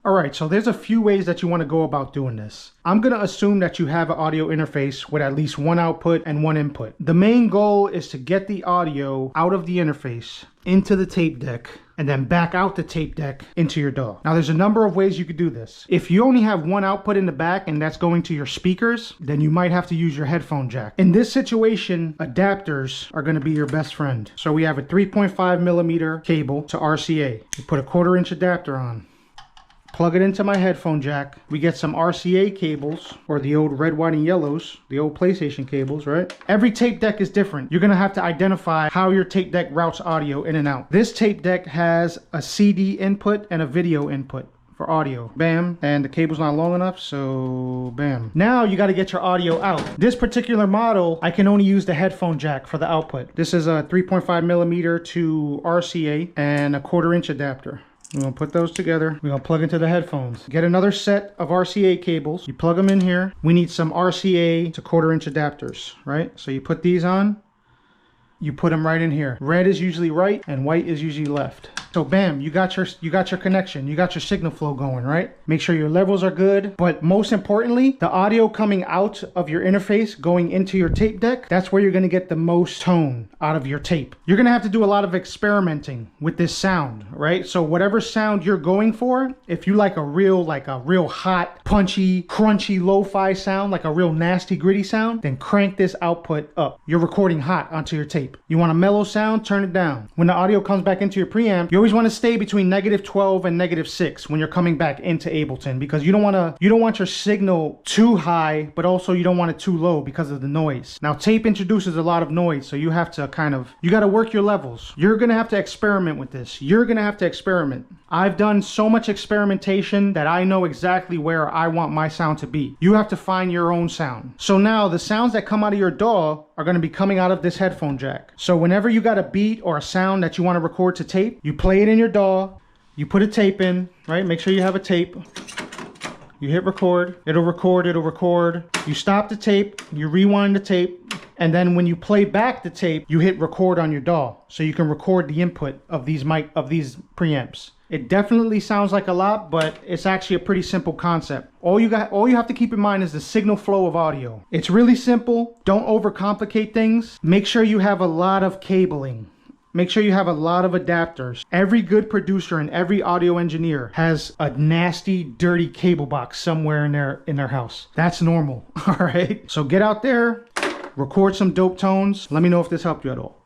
All right, so there's a few ways that you want to go about doing this. I'm going to assume that you have an audio interface with at least one output and one input. The main goal is to get the audio out of the interface into the tape deck and then back out the tape deck into your DAW. Now there's a number of ways you could do this. If you only have one output in the back and that's going to your speakers, then you might have to use your headphone jack. In this situation, adapters are going to be your best friend. So we have a 3.5 millimeter cable to RCA. You put a 1/4 inch adapter on. Plug it into my headphone jack. We get some RCA cables, or the old red, white, and yellows, the old PlayStation cables, right? Every tape deck is different. You're gonna have to identify how your tape deck routes audio in and out. This tape deck has a CD input and a video input for audio. Bam. And the cable's not long enough, so bam. Now you gotta get your audio out. This particular model, I can only use the headphone jack for the output. This is a 3.5 millimeter to RCA and a 1/4 inch adapter. We're gonna put those together. We're gonna plug into the headphones. Get another set of RCA cables. You plug them in here. We need some RCA to 1/4 inch adapters, right? So you put these on. You put them right in here. Red is usually right and white is usually left. So bam, you got your connection. You got your signal flow going, right? Make sure your levels are good. But most importantly, the audio coming out of your interface going into your tape deck, that's where you're gonna get the most tone out of your tape. You're gonna have to do a lot of experimenting with this sound, right? So whatever sound you're going for, if you like a real hot, punchy, crunchy, lo-fi sound, like a real nasty, gritty sound, then crank this output up. You're recording hot onto your tape. You want a mellow sound, turn it down. When the audio comes back into your preamp, you always want to stay between -12 and -6 when you're coming back into Ableton, because you don't want your signal too high, but also you don't want it too low because of the noise. Now tape introduces a lot of noise, so you have to you got to work your levels. You're going to have to experiment with this. You're going to have to experiment. I've done so much experimentation that I know exactly where I want my sound to be. You have to find your own sound. So now the sounds that come out of your DAW are going to be coming out of this headphone jack. So whenever you got a beat or a sound that you want to record to tape, you play it in your DAW, you put a tape in, right? Make sure you have a tape. You hit record, it'll record. You stop the tape, you rewind the tape, and then when you play back the tape, you hit record on your DAW, so you can record the input of these preamps. It definitely sounds like a lot, but it's actually a pretty simple concept. All you have to keep in mind is the signal flow of audio. It's really simple. Don't overcomplicate things. Make sure you have a lot of cabling. Make sure you have a lot of adapters. Every good producer and every audio engineer has a nasty, dirty cable box somewhere in their house. That's normal, all right? So get out there, record some dope tones. Let me know if this helped you at all.